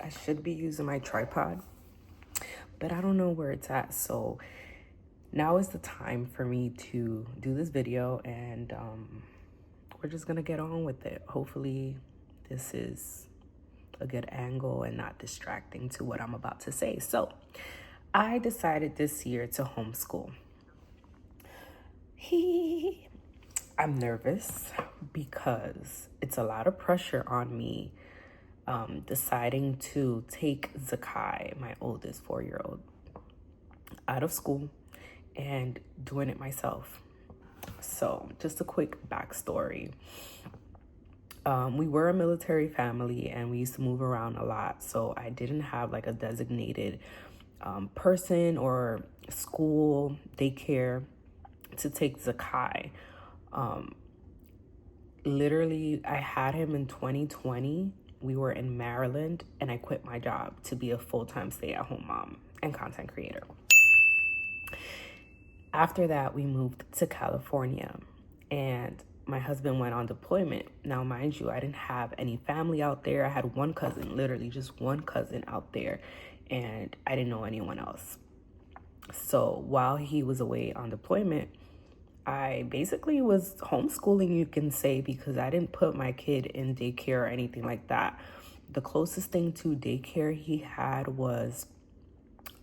I should be using my tripod, but I don't know where it's at. So now is the time for me to do this video, and we're just gonna get on with it. Hopefully this is a good angle and not distracting to what I'm about to say. So I decided this year to homeschool. I'm nervous because it's a lot of pressure on me deciding to take Zakai, my oldest 4-year-old, out of school and doing it myself. So just a quick backstory. We were a military family and we used to move around a lot. So I didn't have like a designated person or school, daycare to take Zakai. Literally, I had him in 2020. We were in Maryland and I quit my job to be a full-time stay-at-home mom and content creator. After that, we moved to California and my husband went on deployment. Now, mind you, I didn't have any family out there. I had one cousin, literally just one cousin out there, and I didn't know anyone else. So while he was away on deployment, I basically was homeschooling, you can say, because I didn't put my kid in daycare or anything like that. The closest thing to daycare he had was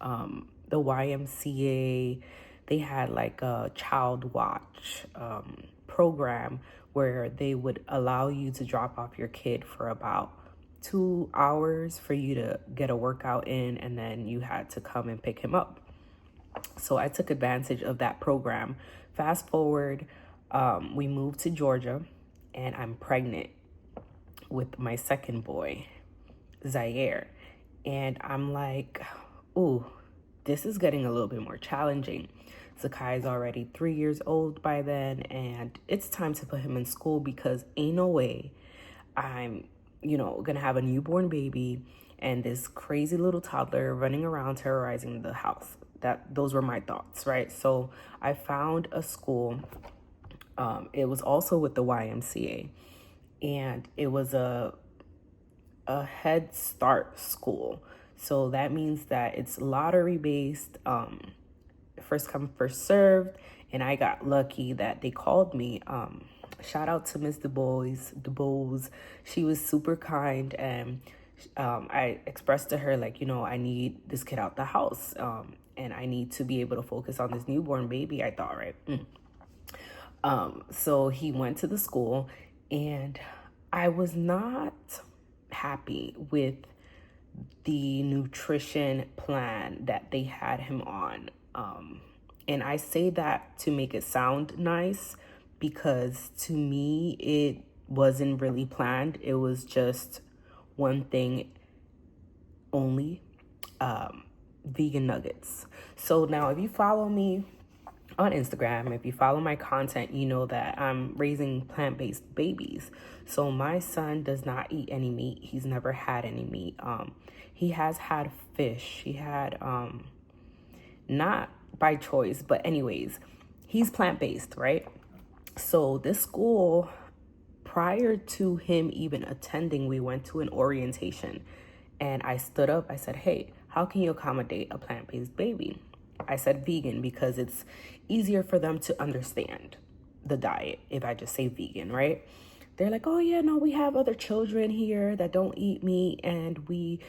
the YMCA. They had like a child watch program where they would allow you to drop off your kid for about 2 hours for you to get a workout in, and then you had to come and pick him up. So I took advantage of that program. Fast forward, we moved to Georgia and I'm pregnant with my second boy, Zaire. And I'm like, ooh, this is getting a little bit more challenging. Zakai is already 3 years old by then, and it's time to put him in school because ain't no way I'm, gonna have a newborn baby and this crazy little toddler running around terrorizing the house. Those were my thoughts, right? So I found a school. It was also with the YMCA, and it was a Head Start school. So that means that it's lottery based, first come, first served. And I got lucky that they called me. Shout out to Miss DeBose. She was super kind, and I expressed to her, like, I need this kid out the house, and I need to be able to focus on this newborn baby, I thought, right? So he went to the school, and I was not happy with the nutrition plan that they had him on. And I say that to make it sound nice, because to me, it wasn't really planned. It was just one thing only, vegan nuggets. So now if you follow me on Instagram, if you follow my content, you know that I'm raising plant-based babies. So my son does not eat any meat. He's never had any meat. He has had fish. He had, not by choice, but anyways, he's plant-based, right? So this school, prior to him even attending, we went to an orientation and I stood up. I said, hey, how can you accommodate a plant-based baby? I said vegan because it's easier for them to understand the diet if I just say vegan, right? They're like, oh yeah, no, we have other children here that don't eat meat, and we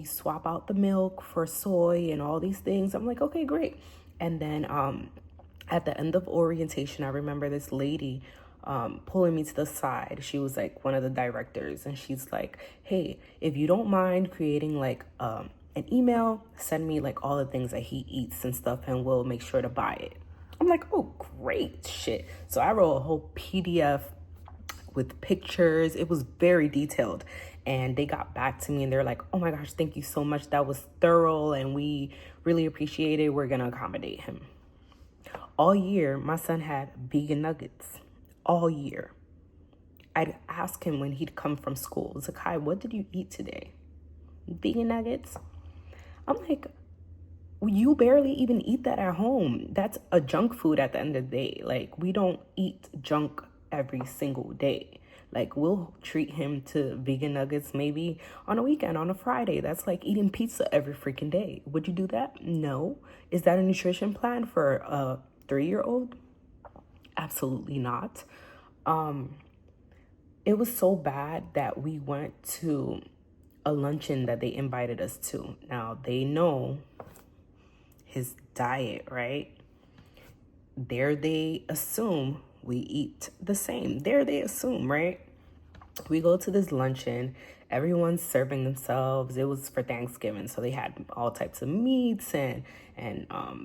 swap out the milk for soy and all these things. I'm like, okay, great. And then at the end of orientation, I remember this lady pulling me to the side. She was like one of the directors, and she's like, hey, if you don't mind creating like an email, send me like all the things that he eats and stuff, and we'll make sure to buy it. I'm like, oh, great, shit. So I wrote a whole PDF with pictures. It was very detailed, and they got back to me and they're like, oh my gosh, thank you so much, that was thorough and we really appreciate it, we're gonna accommodate him. All year my son had vegan nuggets, all year. I'd ask him when he'd come from school, Zakai, what did you eat today? Vegan nuggets. I'm like, you barely even eat that at home. That's a junk food at the end of the day. Like, we don't eat junk every single day. Like, we'll treat him to vegan nuggets maybe on a weekend, on a Friday. That's like eating pizza every freaking day. Would you do that? No. Is that a nutrition plan for a 3-year-old? Absolutely not. It was so bad that we went to a luncheon that they invited us to. Now, they know his diet, right? There they assume we eat the same. There they assume, right? We go to this luncheon. Everyone's serving themselves. It was for Thanksgiving, so they had all types of meats and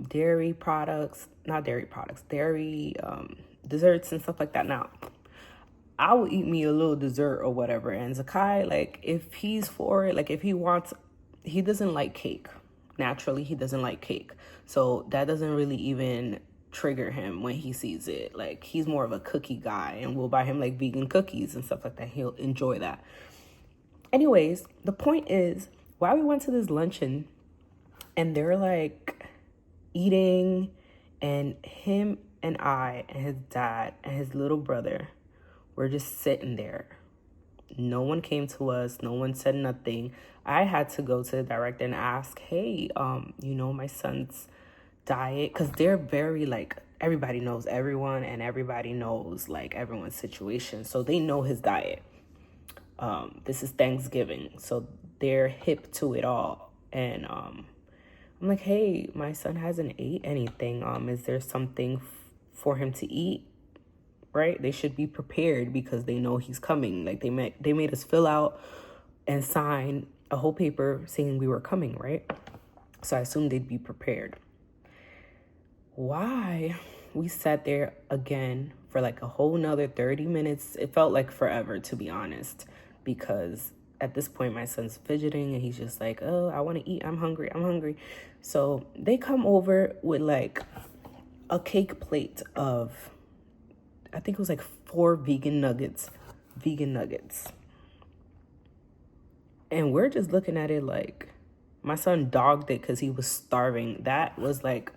dairy products, not dairy products, dairy desserts and stuff like that. Now, I will eat me a little dessert or whatever. And Zakai, like, if he's for it, like, if he wants, he doesn't like cake. Naturally, he doesn't like cake. So that doesn't really even trigger him when he sees it. Like, he's more of a cookie guy, and we'll buy him like vegan cookies and stuff like that. He'll enjoy that. Anyways, the point is, while we went to this luncheon and they're like eating, and him and I and his dad and his little brother, we're just sitting there. No one came to us. No one said nothing. I had to go to the director and ask, hey, my son's diet, because they're very like, everybody knows everyone and everybody knows like everyone's situation. So they know his diet. This is Thanksgiving, so they're hip to it all. And I'm like, hey, my son hasn't ate anything. Is there something for him to eat? Right? They should be prepared because they know he's coming. Like, they made us fill out and sign a whole paper saying we were coming, right? So I assumed they'd be prepared. Why? We sat there again for like a whole nother 30 minutes. It felt like forever, to be honest, because at this point my son's fidgeting and he's just like, oh, I want to eat. I'm hungry. So they come over with like a cake plate of, I think it was like 4 vegan nuggets. And we're just looking at it like, my son dogged it because he was starving. That was like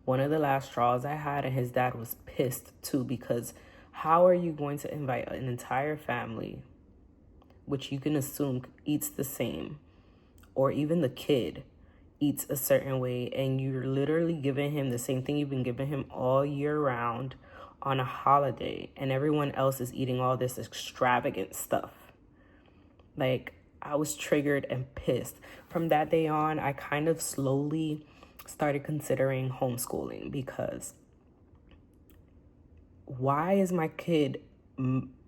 one of the last straws I had, and his dad was pissed too, because how are you going to invite an entire family, which you can assume eats the same, or even the kid eats a certain way, and you're literally giving him the same thing you've been giving him all year round on a holiday, and everyone else is eating all this extravagant stuff. Like, I was triggered and pissed. From that day on, I kind of slowly started considering homeschooling, because why is my kid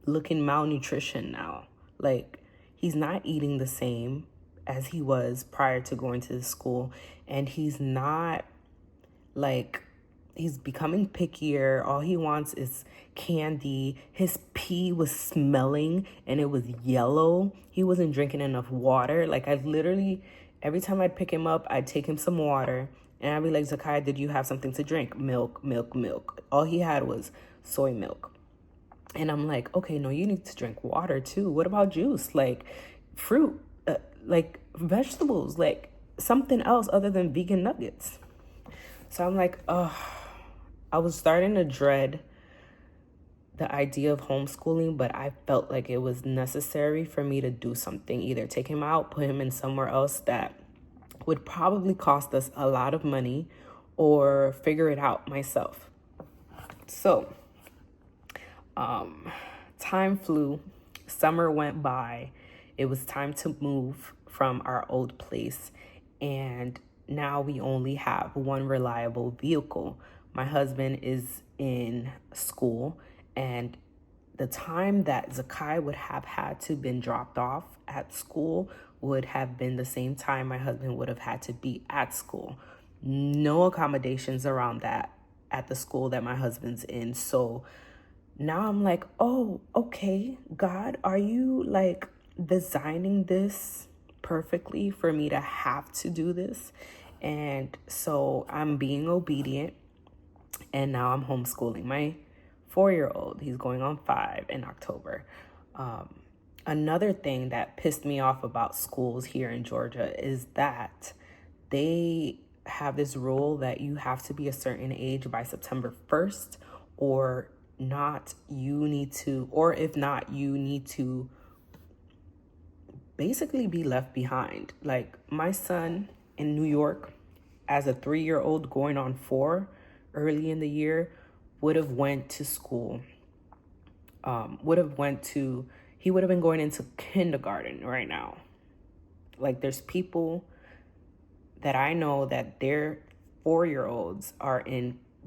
looking malnutrition now? Like, he's not eating the same as he was prior to going to the school, and he's not like, he's becoming pickier. All he wants is candy. His pee was smelling and it was yellow. He wasn't drinking enough water. Like, I literally, every time I'd pick him up, I'd take him some water and I'd be like, Zakai, did you have something to drink? Milk. All he had was soy milk. And I'm like, okay, no, you need to drink water too. What about juice? Like, fruit, like vegetables, like something else other than vegan nuggets. So I'm like, I was starting to dread the idea of homeschooling, but I felt like it was necessary for me to do something, either take him out, put him in somewhere else that would probably cost us a lot of money, or figure it out myself. So, time flew, summer went by, it was time to move from our old place, and now we only have one reliable vehicle. My husband is in school, and the time that Zakai would have had to been dropped off at school would have been the same time my husband would have had to be at school. No accommodations around that at the school that my husband's in. So now I'm like, oh, okay, God, are you like designing this perfectly for me to have to do this? And so I'm being obedient, and now I'm homeschooling my 4-year-old. He's going on 5 in October. Another thing that pissed me off about schools here in Georgia is that they have this rule that you have to be a certain age by September 1st, or not, you need to, or if not, you need to basically be left behind. Like my son in New York, as a 3-year-old going on 4 early in the year, would have went to school, he would have been going into kindergarten right now. Like there's people that I know that their 4-year-olds are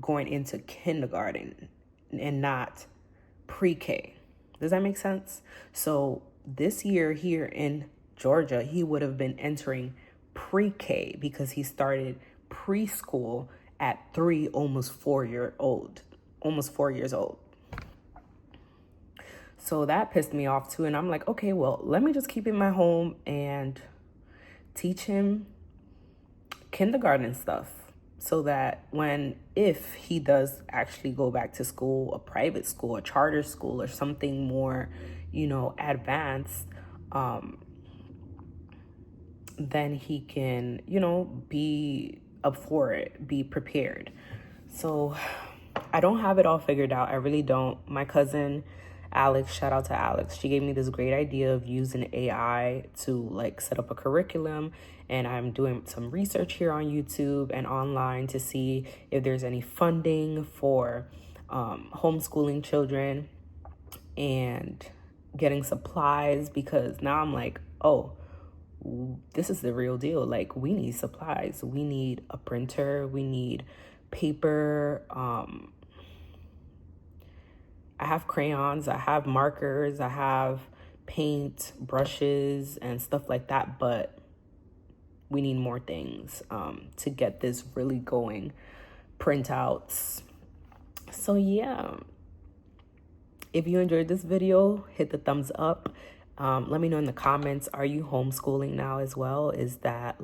going into kindergarten and not pre-K. Does that make sense? So this year here in Georgia, he would have been entering pre-K because he started preschool at 3, almost 4 years old. So that pissed me off too. And I'm like, okay, well, let me just keep him at home and teach him kindergarten stuff, so that if he does actually go back to school, a private school, a charter school, or something more, advanced, then he can, be up for it, be prepared. So I don't have it all figured out. I really don't. My cousin Alex, shout out to Alex, she gave me this great idea of using AI to set up a curriculum, and I'm doing some research here on YouTube and online to see if there's any funding for homeschooling children and getting supplies, because now I'm like, oh, this is the real deal. Like, we need supplies. We need a printer. We need paper. I have crayons, I have markers, I have paint, brushes, and stuff like that, but we need more things to get this really going. Printouts. So yeah, if you enjoyed this video, hit the thumbs up. Let me know in the comments, are you homeschooling now as well? Is that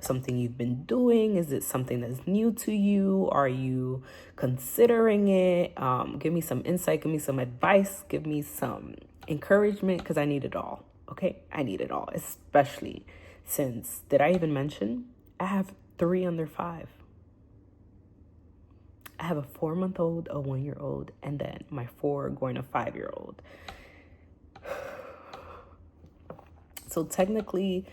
something you've been doing? Is it something that's new to you? Are you considering it? Give me some insight, give me some advice, give me some encouragement, because I need it all. Okay, I need it all, especially since, did I even mention I have 3 under 5? I have a 4-month-old, a 1-year-old, and then my 4 going to 5-year-old. So technically,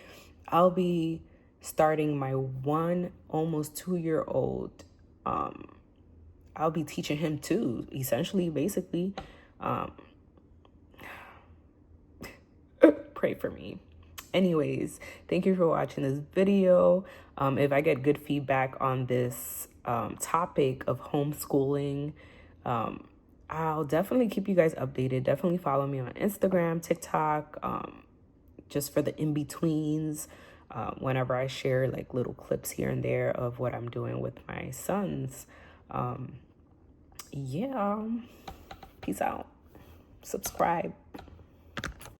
I'll be starting my 1 almost 2-year-old. I'll be teaching him too, essentially, basically. Pray for me. Anyways, thank you for watching this video. If I get good feedback on this topic of homeschooling, I'll definitely keep you guys updated. Definitely follow me on Instagram, TikTok, just for the in-betweens. Whenever I share little clips here and there of what I'm doing with my sons. Yeah, peace out. Subscribe.